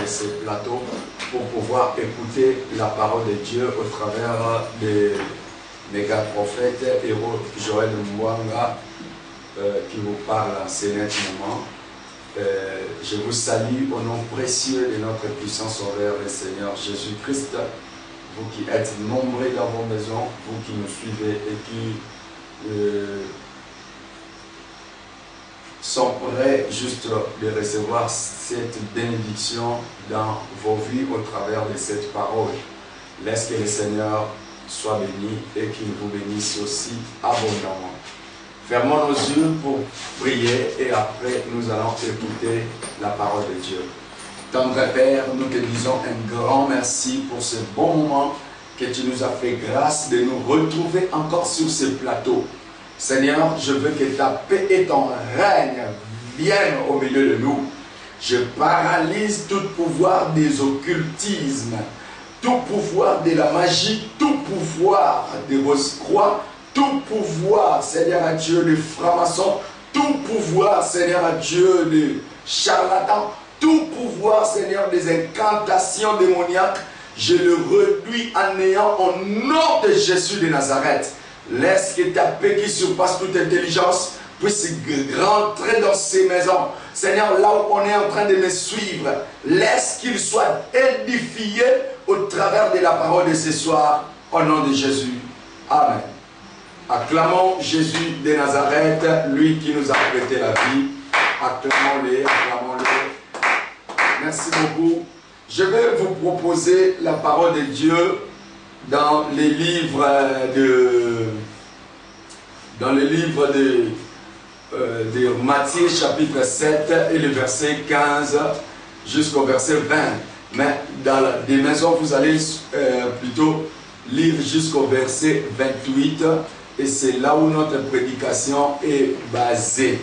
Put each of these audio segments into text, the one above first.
ce plateau pour pouvoir écouter la parole de Dieu au travers des méga prophètes héros Joël Mwanga qui vous parle en ce net moment. Je vous salue au nom précieux de notre puissant sauveur, le Seigneur Jésus-Christ. Vous qui êtes nombreux dans vos maisons, vous qui nous suivez et qui sont prêts juste de recevoir cette bénédiction dans vos vies au travers de cette parole. Laisse que le Seigneur soit béni et qu'il vous bénisse aussi abondamment. Fermons nos yeux pour prier et après nous allons écouter la parole de Dieu. Tendre Père, nous te disons un grand merci pour ce bon moment que tu nous as fait grâce de nous retrouver encore sur ce plateau. Seigneur, je veux que ta paix et ton règne viennent au milieu de nous. Je paralyse tout pouvoir des occultismes, tout pouvoir de la magie, tout pouvoir des rose-croix, tout pouvoir, Seigneur à Dieu, de francs-maçons, tout pouvoir, Seigneur à Dieu, de charlatans, tout pouvoir, Seigneur, des incantations démoniaques, je le réduis à néant au nom de Jésus de Nazareth. Laisse que ta paix qui surpasse toute intelligence puisse rentrer dans ces maisons. Seigneur, là où on est en train de me suivre, laisse qu'il soit édifié au travers de la parole de ce soir, au nom de Jésus. Amen. Acclamons Jésus de Nazareth, lui qui nous a prêté la vie. Acclamons-le, acclamons-le. Merci beaucoup. Je vais vous proposer la parole de Dieu dans les livres de Matthieu chapitre 7 et le verset 15 jusqu'au verset 20. Mais dans des maisons, vous allez plutôt lire jusqu'au verset 28 et c'est là où notre prédication est basée.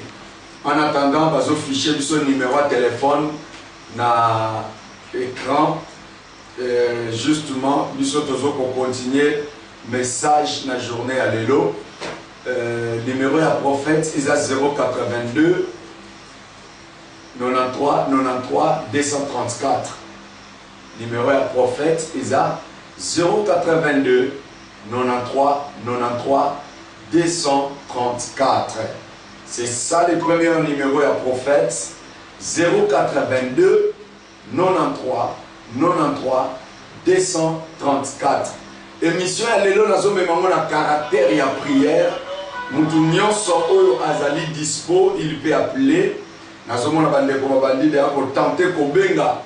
En attendant, vous affichez son numéro de téléphone dans l'écran. Justement, nous sommes pour continuer message dans la journée à l'élo. Numéro à prophète, il a 082 93 93 234. Numéro à prophète, il a 082 93 93 234. C'est ça le premier numéro à prophète. 082 93 93 234. Émission à l'élo nazo memamo na caractère et à prière. Moutounion so oyo azali dispo, il peut appeler. Nazo mona bande ko bandi d'ailleurs pour tenter ko benga.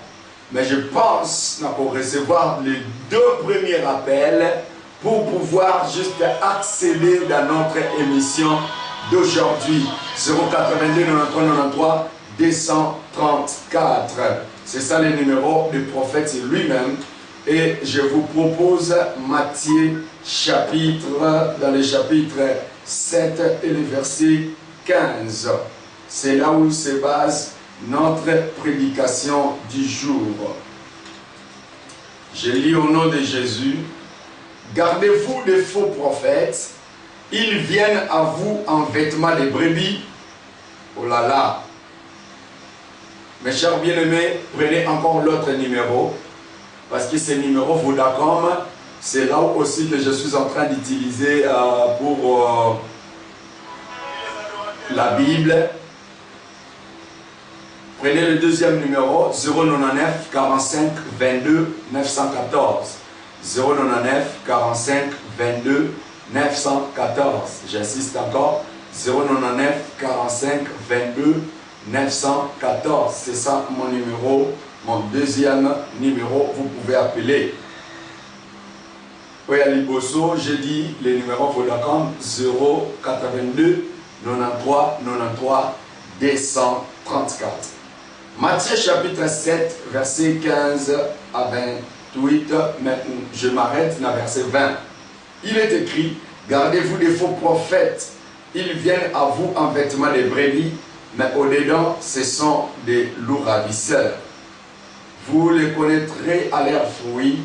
Mais je pense pour recevoir les deux premiers appels pour pouvoir juste accéder dans notre émission d'aujourd'hui. 082 93 93 234. C'est ça le numéro du prophète lui-même. Et je vous propose Matthieu chapitre, dans le chapitre 7 et le verset 15. C'est là où se base notre prédication du jour. Je lis au nom de Jésus. Gardez-vous des faux prophètes. Ils viennent à vous en vêtements de brebis. Oh là là. Mes chers bien-aimés, prenez encore l'autre numéro. Parce que ce numéro Vodacom, c'est là aussi que je suis en train d'utiliser pour la Bible. Prenez le deuxième numéro, 099 45 22 914. 099 45 22 914. J'insiste encore, 099 45 22 914. C'est ça mon numéro. Mon deuxième numéro, vous pouvez appeler. Oui, à Liboso, j'ai dit le numéro Vodacom 082 93 93 234. Matthieu chapitre 7, verset 15 à 28, mais je m'arrête dans verset 20. Il est écrit, gardez-vous des faux prophètes, ils viennent à vous en vêtements de brebis, mais au-dedans, ce sont des loups ravisseurs. Vous les connaîtrez à leurs fruits.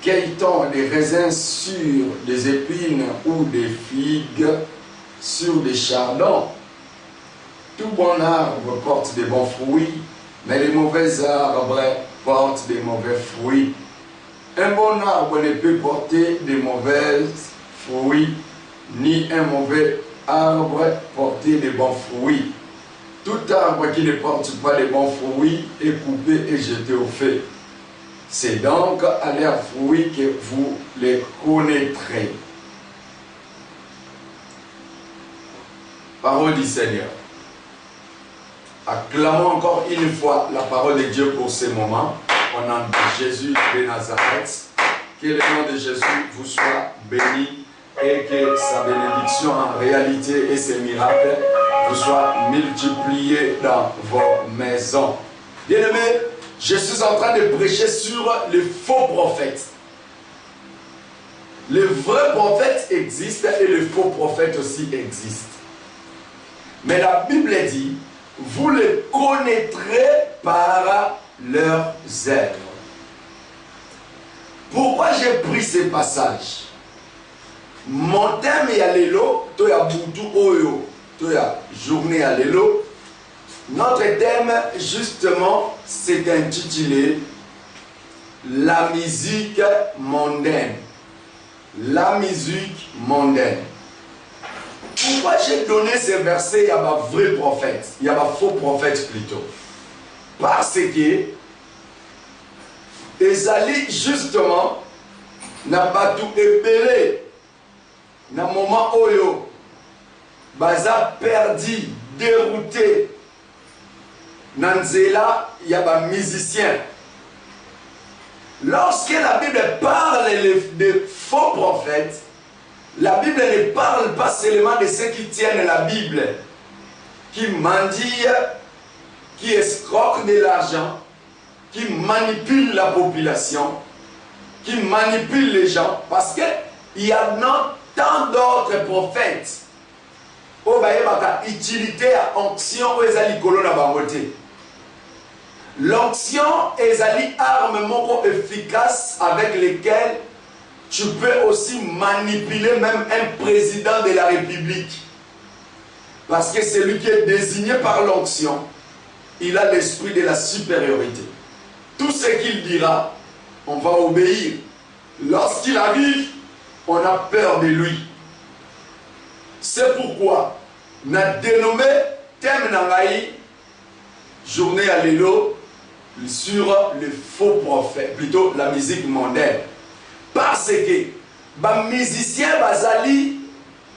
Cueille-t-on des raisins sur des épines ou des figues sur des chardons? Tout bon arbre porte des bons fruits, mais les mauvais arbres porte des mauvais fruits. Un bon arbre ne peut porter de mauvais fruits, ni un mauvais arbre porter de bons fruits. Tout arbre qui ne porte pas de bons fruits est coupé et jeté au feu. C'est donc à leurs fruits que vous les connaîtrez. Parole du Seigneur. Acclamons encore une fois la parole de Dieu pour ce moment. Au nom de Jésus de Nazareth. Que le nom de Jésus vous soit béni et que sa bénédiction en réalité et ses miracles vous soient multipliés dans vos maisons. Bien-aimés, je suis en train de prêcher sur les faux prophètes. Les vrais prophètes existent et les faux prophètes aussi existent. Mais la Bible dit, vous les connaîtrez par leurs œuvres. Pourquoi j'ai pris ces passages? Mon thème est à l'élo, toi ya boutou oyo, toi ya journée à l'élo. Notre thème, justement, c'est intitulé La musique mondaine. La musique mondaine. Pourquoi j'ai donné ces versets? Il y a un vrai prophète, il y a un faux prophète plutôt. Parce que Ezali, justement, n'a pas tout épelé. Dans le moment où baza perdu, dérouté. Nanzela, il y a un musicien. Lorsque la Bible parle de faux prophètes, la Bible ne parle pas seulement de ceux qui tiennent la Bible, qui mendient, qui escroquent de l'argent, qui manipulent la population, qui manipulent les gens, parce qu'il y a tant d'autres prophètes qui ont utilité à onction ou ezali kolo na bangote. L'onction est une arme efficace avec lesquelles tu peux aussi manipuler même un président de la République. Parce que celui qui est désigné par l'onction, il a l'esprit de la supériorité. Tout ce qu'il dira, on va obéir. Lorsqu'il arrive, on a peur de lui. C'est pourquoi on a dénommé thème Nangaï, journée à l'élo, sur le faux prophète, plutôt la musique mondaine. Parce que les musiciens bazali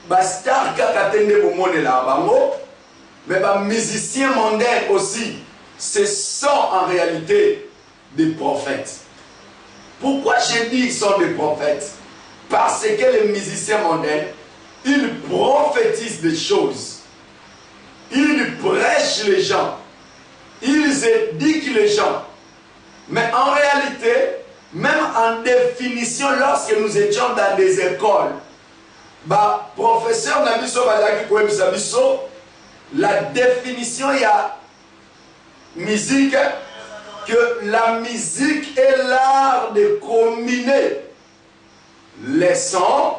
bastar kakatende bomone la bango, mais les musiciens mondains aussi, ce sont en réalité des prophètes. Pourquoi j'ai dit qu'ils sont des prophètes? Parce que les musiciens mondains, ils prophétisent des choses, ils prêchent les gens, ils éduquent les gens. Mais en réalité, même en définition, lorsque nous étions dans des écoles, professeur Nabiso Badaki Kouemsabiso, la définition, il y a musique, que la musique est l'art de combiner les sons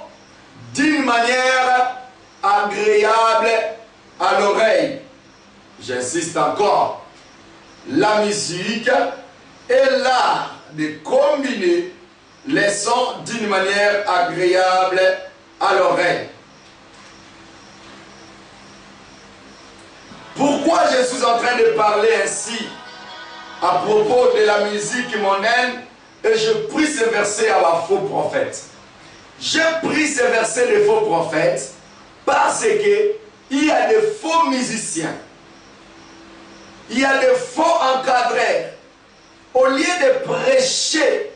d'une manière agréable à l'oreille. J'insiste encore. La musique est l'art de combiner les sons d'une manière agréable à l'oreille. Pourquoi je suis en train de parler ainsi à propos de la musique mondaine et je prie ce verset à la faux prophète? J'ai pris ce verset des faux prophètes parce que il y a des faux musiciens, il y a des faux encadreurs. Au lieu de prêcher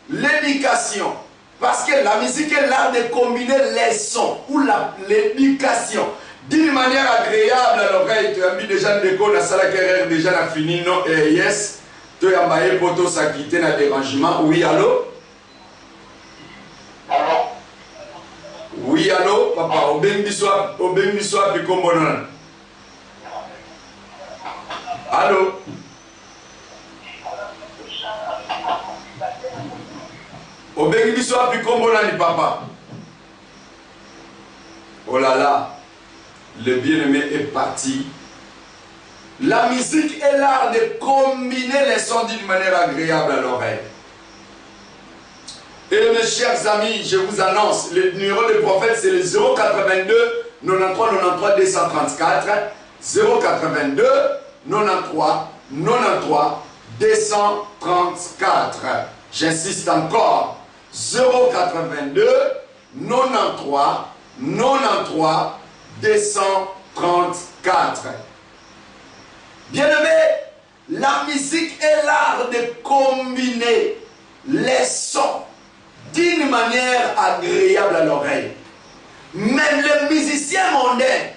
l'éducation, parce que la musique est l'art de combiner les sons ou l'éducation d'une manière agréable à l'oreille. Tu as mis déjà des cours, la salle qui déjà la fini, non, et yes, tu as mis pour ça quitter le dérangement. Oui, allô? Oui, allô, papa, au bénissoir, puis comme on. Allô? Au bénissoir, puis comme on, papa. Oh là là, le bien-aimé est parti. La musique est l'art de combiner les sons d'une manière agréable à l'oreille. Et mes chers amis, je vous annonce, le numéro de prophète c'est le 082 93 93 234 082 93 93 234. J'insiste encore. 082 93 93 234. Bien-aimé, la musique est l'art de combiner les sons d'une manière agréable à l'oreille. Même les musiciens mondains,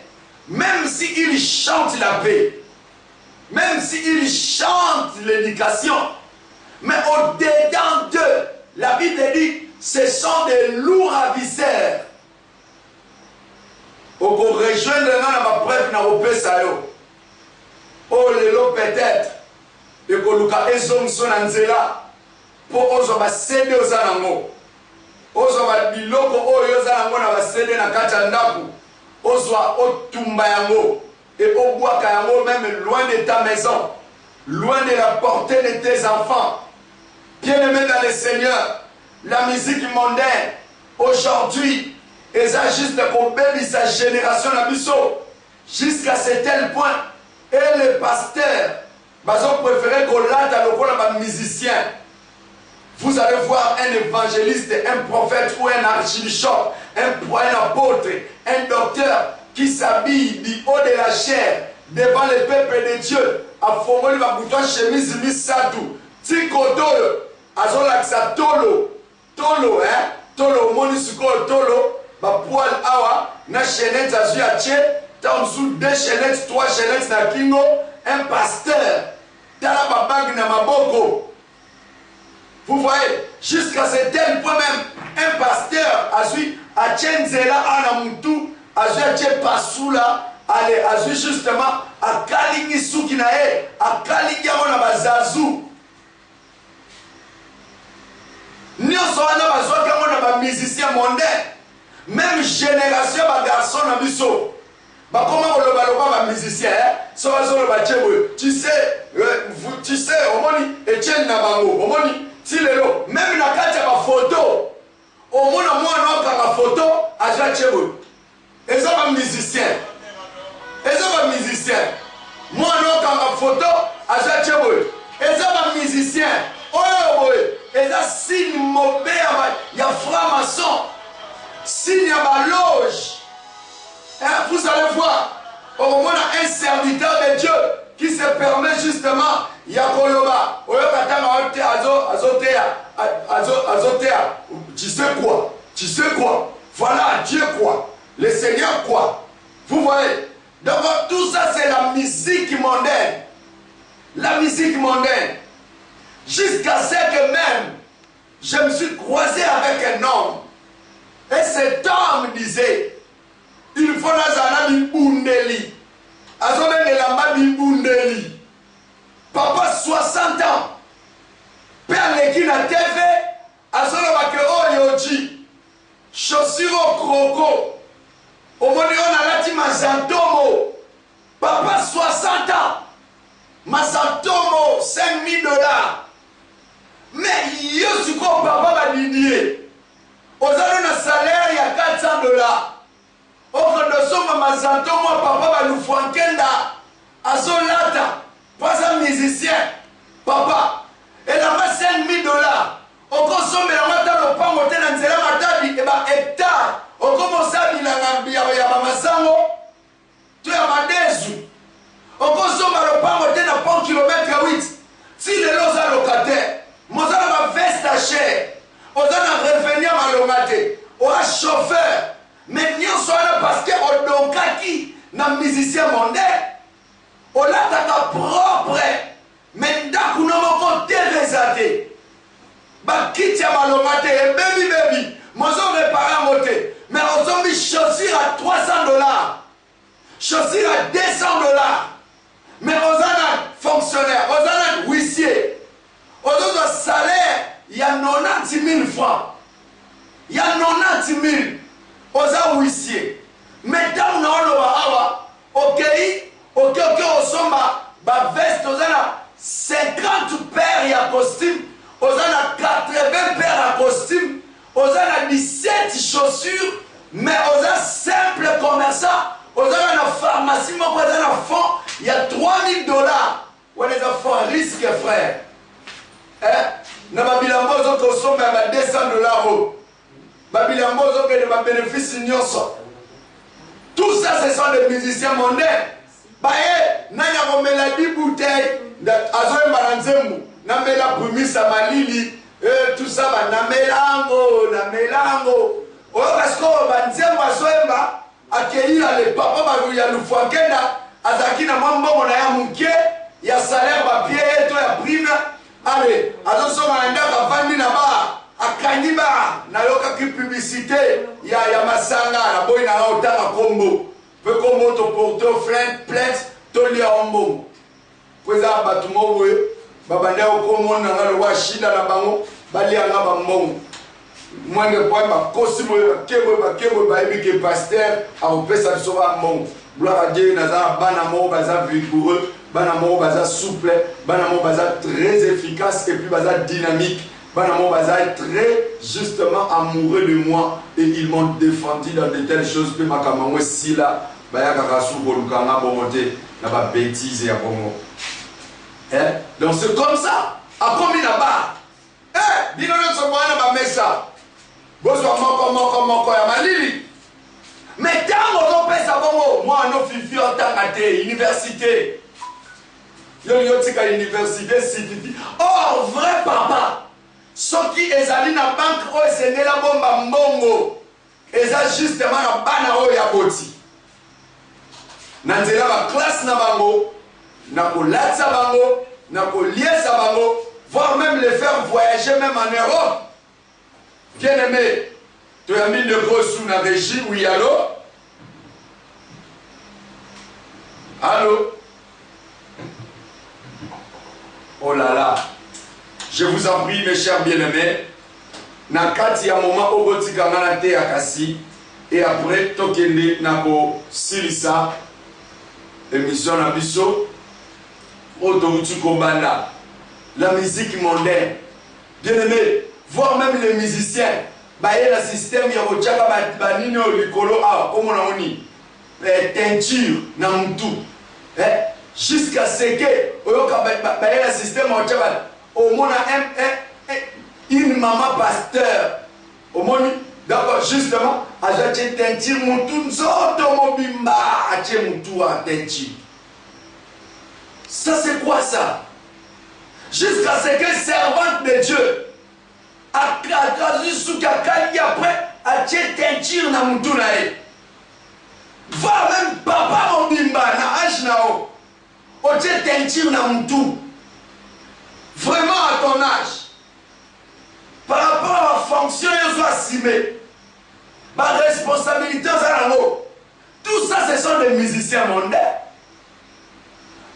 même s'ils chantent la paix, même s'ils chantent l'éducation, mais au-dedans d'eux, la Bible dit, ce sont des lourds ravisseurs. Au rejoindre ma preuve na opesa yo. Oh lelo peut-être, et que Luka ezom son anzela, pour ozo ba céder aux anamo. Ozo ba biloko oyo zanango na ba céder na kata ndaku. Ozo otumba yango et obwaka yango même loin de ta maison, loin de la portée de tes enfants. Bien-aimé dans le Seigneur, la musique mondaine aujourd'hui est juste pour bénir sa génération à Bissau jusqu'à ce tel point. Et les pasteurs, ils ont préféré qu'on l'a dans le musicien. Vous allez voir un évangéliste, un prophète ou un archibishop, un apôtre, un docteur qui s'habille du haut de la chair devant le peuple de Dieu. A formé le bouton chemise misadou. Tikotolo, azolaksa tolo, tolo, hein, tolo, monisuko tolo, ba poil awa, na chaînette azu ache, ta dessous 2 chaînettes, 3 chaînettes na kingo, un pasteur, tala ba bague na maboko. Vous voyez, jusqu'à ce tel point même, un pasteur azu ache nzela ana mutu, azu ache pasula, allez, azu justement, a kalingi suki na e, a kalingi yango na bazazu. Nyonso wana bazwaki yango na bamusicien mondain, même génération ba garçon na biso. Bakoma koloba bamusicien, so bazoloba chebwe, tu sais, omoni Etienne na bango, omoni tilelo, même na kati ya ba photo, omona mwana okanga photo, aja chebwe. Eza ba musicien. Eza ba musicien. Mwana okanga photo, aja chebwe. Eza ba musicien. Oyo boye, eza signe mauvais ya franc-maçon. Signe ya ba loge. Vous allez voir, au moins un serviteur de Dieu qui se permet justement Yakoloba, Azotea, tu sais quoi? Tu sais quoi? Voilà, Dieu quoi? Le Seigneur quoi? Vous voyez? Donc tout ça c'est la musique mondaine. La musique mondaine. Jusqu'à ce que même, je me suis croisé avec un homme. Et cet homme disait, il faut nazana bibundeli. Azome nelamba bibundeli. Papa 60 ans. Père leki na TV. Azolo bake oyoji. Chaussure au croco. Omoni on alati mazantomo. Papa 60 ans. Mazantomo 5 000 $. Mais yo suko papa ba didie. Ozalo na salaire ya 400 $. Okondo soma mazanto moi papa ba lufuankenda. Azolata. Pas un musicien. Papa. Et là bas 5 000 $. Oko sombe la mata lo pango tena nzela matadi e ba hectare. Oko mosabi la ngambia ya mamasango. Tu ya madezu. Oko somba lo pango tena pon kilomètre 8. Si le loza locataire. Mozana va veste à chair. Ozana revenir malongate. Ora chauffeur. Mais nous sommes parce que odonkaki na musicien mondain. Olataka propre. Mais ndaku no moko terezate. Ba kiti ya malongate baby. Mozo réparer moté. Mais ozombi chaussure à 300 $. Chaussure à 200 $. Mais ozana fonctionnaire, ozana huissier. Ozana salaire, il y a 90 000 francs. Il y a 90 000. Oza huissier. Maintenant, on a awa. Ok, osomba ba veste oza na 50 paires ya costume, oza na 80 paires ya costume, oza na 17 chaussures, mais oza simple commerçant, oza na pharmacie moko oza na fond, il y a $3000. On les a fait un risque, frère. Na babilambo ozo kosomba ya $200. Babilambo ozo ke de ba bénéfice nyonso. Tout ça, ce sont des musiciens mondains. Baye, nanya komela 10 bouteilles, azoyemba na nzembo, namela Prumisa Malili, tout ça, na melango. Oh, parce que banzembo azoyemba, accueillir les papas, ya Lufwakenda, azaki na mbongo na ya muke, ya salaire papier, to ya prime. Allez, azosoma na ndaka vandi na ba, akanyi ba, na yoka ki publicité, ya masanga, na boy na otanga kombo. Peu comme to porto plainte to lia ombo kweza batumo boye babanda okomo na ngalo wa shida na bango bali anga ba mbongo mwenge point ba kosi boye ba kebo ba ebike pasteur a opesa biso ba mbongo gloire à Dieu naza bana mo baza vigoureux bana mo baza souple bana mo baza très efficace et puis baza dynamique bana mo baza très justement amoureux de moi et ils m'ont défendu dans de telles choses que makamangwe sila bayaka kasu bolukanga bomote na ba bêtise ya bongo. Donc c'est comme ça. A combien là-bas? Bino nyonso bwana ba mesa. Bozwa moko ya malili. Mais tango topesa bongo moi no fifi otanga te université. Yo tika université sififi. Or vrai papa. Soki ezali na banque o esengela bomba mbongo. Eza justement na bana o ya boti. Nanzela ba classe na bango, na kolatsa bango, na koliesa bango, voire même les faire voyager même en Europe. Bien aimé, tu as mis le gros sous la régie, oui, allô? Allô? Oh là là, je vous en prie mes chers bien-aimés, na kati ya moment obotika ngana te akasi, et après tokende na ko silisa émission na biso autouti kobanda la musique mondaine bien aimé voir même les musiciens baye la système ya kochaka banini o likolo a comme on oni teinture na mutu jusqu'à ce que oyoka baye la système o chaka au mona une maman pasteur au moni. D'accord, justement, à j'ai teinture moutou nzoto mobimba à j'ai moutou à teinture. Ça c'est quoi ça? Jusqu'à ce que servante de Dieu a casu sous kakali après à j'ai teinture na moutou na e. Va même papa mobimba na âge na o. O j'ai teinture na moutou. Vraiment à ton âge. Par rapport à la fonction, ils sont assumés. Ma responsabilité, tout ça, ce sont des musiciens mondains.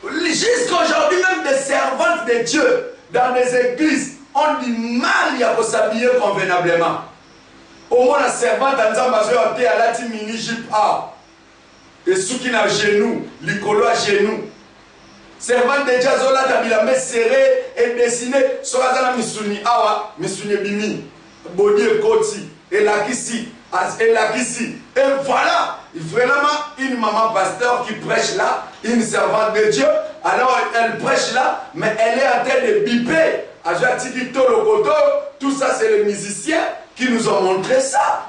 Jusqu'aujourd'hui, même des servantes de Dieu dans les églises ont du mal à s'habiller convenablement. Au moins, la servante a dit à la mini jupe et ceux qui n'ont genou, l'icolo à genoux. Servante de Dieu, la main serrée et dessinée. Sorazana misuni awa, misuni bimi, body et koti, et la kisi. Et voilà, vraiment une maman pasteur qui prêche là, une servante de Dieu. Alors elle prêche là, mais elle est en train de biper. Tout ça, c'est les musiciens qui nous ont montré ça.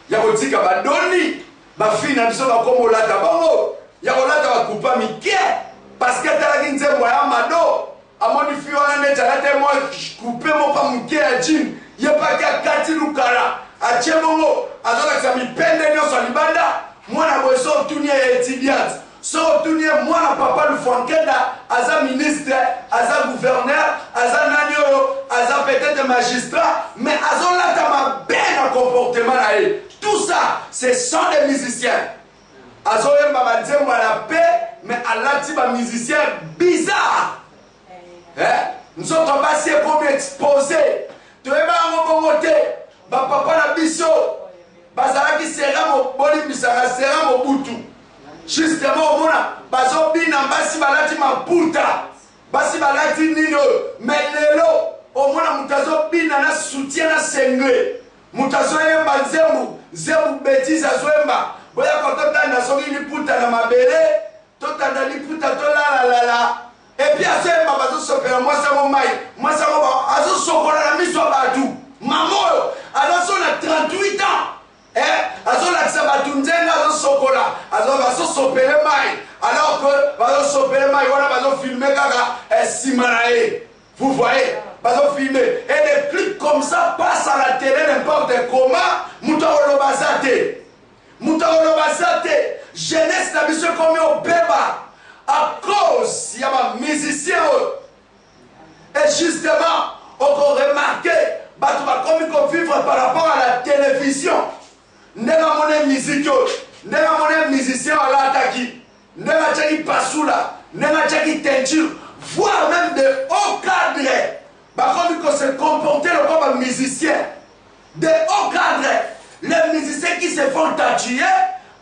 Il y a aussi Kabadoni, ma fille n'a pas comme la tabamo. Il y a aussi Kupa Miké, parce que tu as dit que Mado, à mon fils, on a dit moi coupé mon pas Miké à Jim. Il n'y a pas qu'à Kati Lukara. A Tchébongo, à Zolak Sami Pendenion Solibanda, moi la boisson tournier étudiante. So tournier, moi la papa le Frankenda, Aza ministre, Aza gouverneur, Aza Nanyoro, Aza peut-être magistrat, mais Azola Tama bien un comportement là. Tout ça, ce sont des musiciens. Azola Babadze moi la paix, mais Allah Tiba musicien bizarre. Nous sommes passés pour exposer. Tu es pas en bonté. Ba papa na biso bazala ki sera mo boli bisanga sera mo butu Justement, au mona, bazo bina basi balati maputa, basi balati nino, mais lelo, au mona mutazo bina na soutien na sengle, mutazo yemba zembu bêtise azoemba, boya kotota na soki liputa na mabele, tota na liputa to la. Et puis azoemba bazo sopela mwasa mo mai, mwasa mo azo sokola na miso batu, mamoyo, alors on a 38 ans. Azo lakisa batunzenga azo sokola azo sopele mai alors que bazo sopele mai wana bazo filmer kaka simanae. Vous voyez, bazo filmer et des clips comme ça passent à la télé n'importe comment. Mutaolobazate jeunesse na biso comme au beba à cause ya ba musicien. Et justement on peut remarquer bato ba comme vivre par rapport à la télévision. Nega mone musique, nega mone musicien à l'attaque, nega tchaki passoula, nega tchaki teinture, voire même de hauts cadres. Bah comme il se comporter comme un musicien, de hauts cadres, les musiciens qui se font tatouer,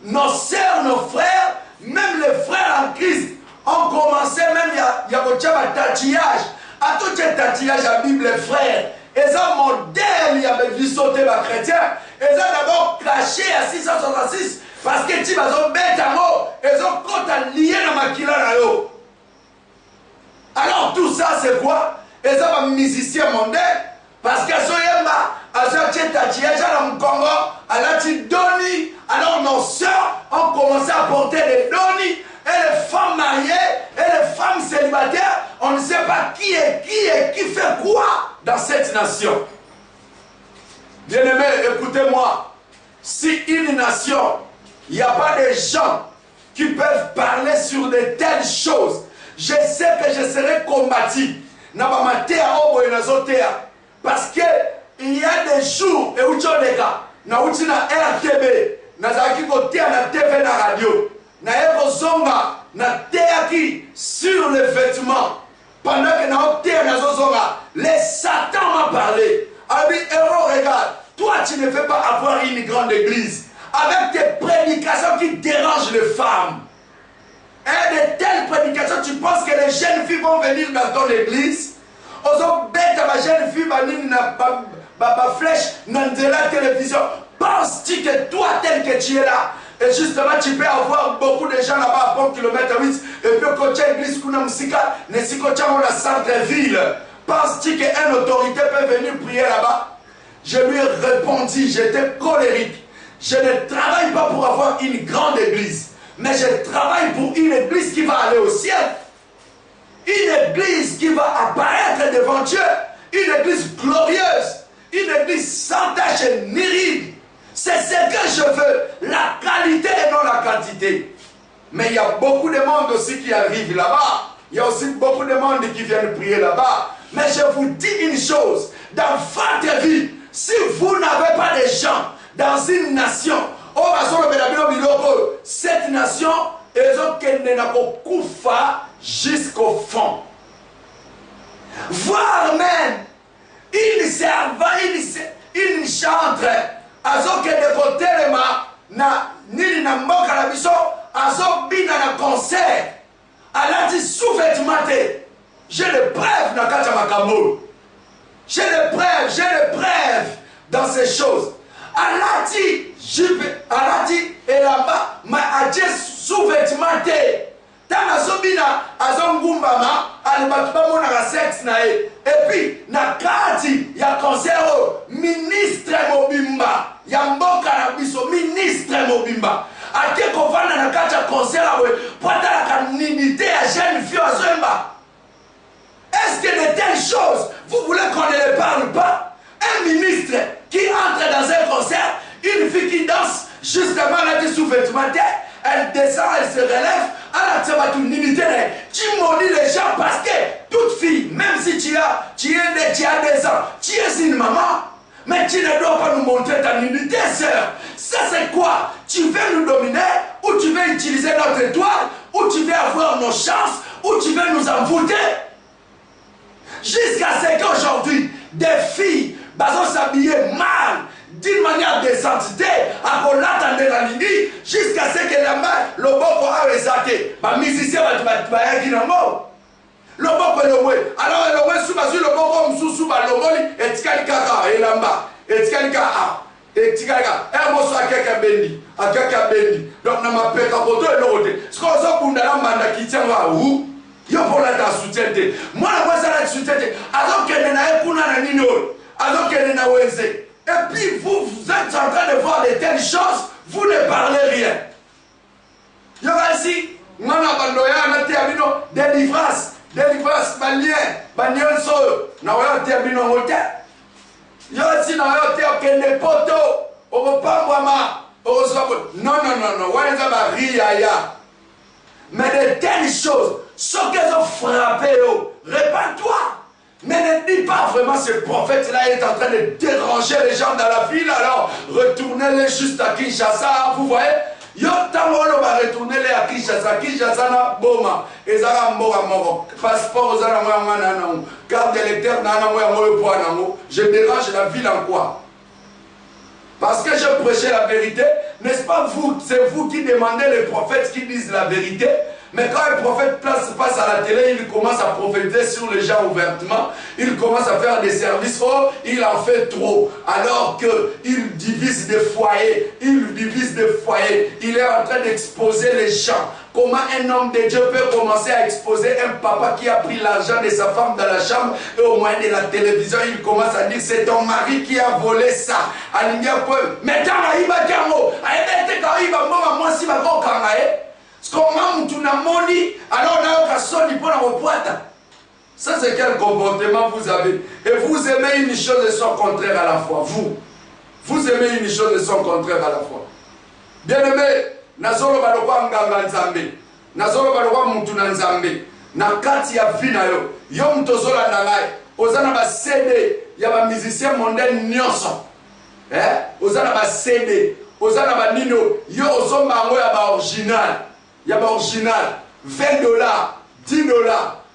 nos sœurs, nos frères, même les frères en Christ, ont commencé même il y a un tatouage, à tout ce tatouage à Bible les frères. Et ça modèle, il y avait vu sauter les chrétiens. Et ça d'abord caché à 666 parce que tu vas bête en haut. Et ça quand lié dans ma kila là. Alors tout ça c'est quoi? Et ça va musicien mondain parce que ça yemba, à ça tcheta tchiaja dans le Congo, à la doni. Alors nos sœurs ont commencé à porter des doni. Et les femmes mariées et les femmes célibataires, on ne sait pas qui fait quoi dans cette nation. Bien-aimés, écoutez-moi. Si une nation, il n'y a pas de gens qui peuvent parler sur de telles choses, je sais que je serai combattu. Parce que il y a des jours, et où tu as RTB, na TV na radio. Na zonga na teaki sur les vêtements pendant que na les Satan m'a parlé. Abi héros, regarde, toi tu ne fais pas avoir une grande église avec tes prédications qui dérangent les femmes. Et de telles prédications, tu penses que les jeunes filles vont venir dans ton église? Ozo bête à ma jeune fille ba flèche dans la télévision. Penses-tu que toi tel que tu es là? Et justement, tu peux avoir beaucoup de gens là-bas à 1 km 8. Et puis, quand tu as l'église, la centre-ville. Penses-tu qu'une autorité peut venir prier là-bas? Je lui ai répondu, j'étais colérique. Je ne travaille pas pour avoir une grande église. Mais je travaille pour une église qui va aller au ciel. Une église qui va apparaître devant Dieu. Une église glorieuse. Une église sans tache ni ride. C'est ce que je veux, la qualité et non la quantité. Mais il y a beaucoup de monde aussi qui arrivent là-bas. Il y a aussi beaucoup de monde qui viennent prier là-bas. Mais je vous dis une chose, dans votre vie, si vous n'avez pas de gens dans une nation, cette nation, ils ont jusqu'au fond. Voire même, ils servent, ils chantent. Azoke de côté na nini na mboka la biso azo bina na concert alati sous-vêtement. J'ai les preuves na kata makambo. J'ai les preuves dans ces choses. Alati jupe alati et là-bas ma adje sous-vêtement. Tana zobina azongumbama alibatuba mona ka sexe na e. Et puis na kati ya concert ministre mobimba ya mboka na biso ministre mobimba ake kovanda na kati ya concert awe pata la kanimité ya jeune fille azemba. Est-ce que de telles choses vous voulez qu'on ne les parle pas? Un ministre qui entre dans un concert, une fille qui danse justement là des sous-vêtements, elle descend, elle se relève, tu maudis les gens parce que toute fille, même si tu as 2 ans, tu es une maman, mais tu ne dois pas nous montrer ta nudité, sœur. Ça c'est quoi? Tu veux nous dominer, ou tu veux utiliser notre étoile, ou tu veux avoir nos chances, ou tu veux nous envoûter? Jusqu'à ce qu'aujourd'hui, des filles vont s'habiller mal, d'une manière décente, à qu'on l'attendait la ligne, jusqu'à ce que la main, le boko te ba musicien ba yaki nango loboko elongwe alors elongwe su bazwi loboko mosusu balongoli etikali kaka elamba etikali kaka etikali kaka moso akeka bendi donc na mapeka koto eloko te siko ozokunda na mbanda kitiango awu yo mpola ta soutien te mwana kwasala soutien te azokende na ye kuna na nini oyo azokende na wenze. Et puis vous êtes en train de voir de telles choses, vous ne parlez rien. Il y aura ici, délivrance, malien, so, na oyo termino mote. Il y aura ici, na oyo termino poto, opambwama, non, wenza ba riaya. Mais de telles choses, ce qu'elles ont frappé, répands-toi. Mais ne dis pas vraiment ce prophète-là est en train de déranger les gens dans la ville, alors retournez-les juste à Kinshasa, vous voyez. Yo tamolo va retourner-les à Kinshasa, Kinshasa na boma, ezara mbora moro, passeport ezara moya nanango, carte d'électeur nana moya moyo po nango, je dérange la ville en quoi? Parce que je prêchais la vérité, n'est-ce pas vous, c'est vous qui demandez les prophètes qui disent la vérité. Mais quand un prophète passe à la télé, il commence à prophétiser sur les gens ouvertement, il commence à faire des services, oh, il en fait trop. Alors qu'il divise des foyers, il est en train d'exposer les gens. Comment un homme de Dieu peut commencer à exposer un papa qui a pris l'argent de sa femme dans la chambre et au moyen de la télévision, il commence à dire c'est ton mari qui a volé ça. Mais ça c'est quel comportement vous avez? Et vous aimez une chose et son contraire à la fois. Vous aimez une chose et son contraire à la fois. Bien aimé, nazolo balokwa nganga nzambe, nazolo balokwa mutu na nzambe, na kati ya vie na yo, yo mtozola na ngai, ozana ba CD ya ba musicien mondain nyonso. Ozana ba CD, ozana ba nino, yo ozomba ngo ya ba original. Il y a original, $20, $10.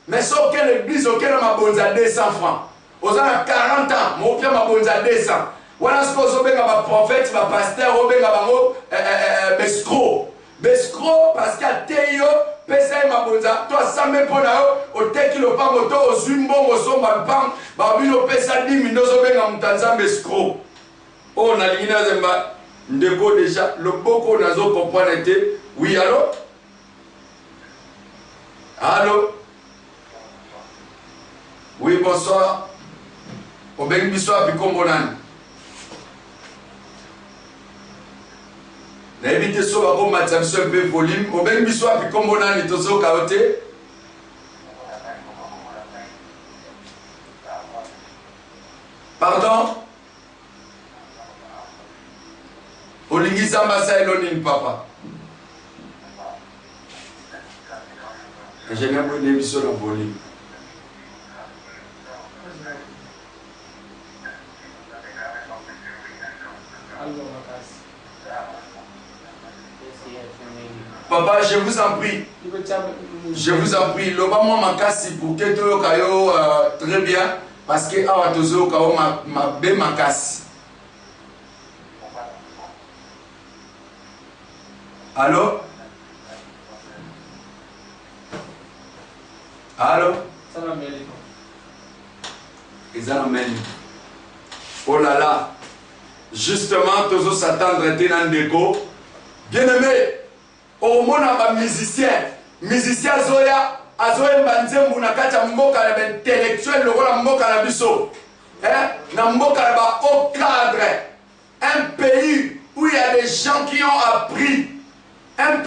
Mais si aucune église, aucune mabonza 200 francs. Aux ans 40 ans, mon père mabonza 200. Voilà ce que vous avez un prophète, un pasteur, un bescro. Bescro, parce qu'il y a Théo, pesa mabonza, toi 100 000 pour là, au tekilo pas moto, au zumbo, au somba, pam, babino pesa 10 000, nous avons un mutanza bescro. Oh, on a l'igna zemba, ndeko déjà, le boko nazo comprendre était, oui, alors? Allô? Oui, bonsoir. Au Benguissoa, puis Kombonan. N'invitez sur la bombe, ça me peu volume. Au Benguissoa, puis Kombonan, il est au caoté. Pardon? Au Lingizamba, ça est l'onine, papa. Je n'ai pas une émission en volume. Papa, je vous en prie. Je vous en prie. Le bas moi makasi pour que tu aies très bien. Parce que awa tozo kao ma be makasi. Allô? Allô? Oh là là. Justement, tozo s'attendre à un déco. Bien aimé. Au monde a musicien. Musicien Zoya. Azoe Mbanzembu na kati ya mboka na intellectuel lokola mboka na biso. Na mboka na ba haut cadre. Un pays où il y a des gens qui ont appris. Un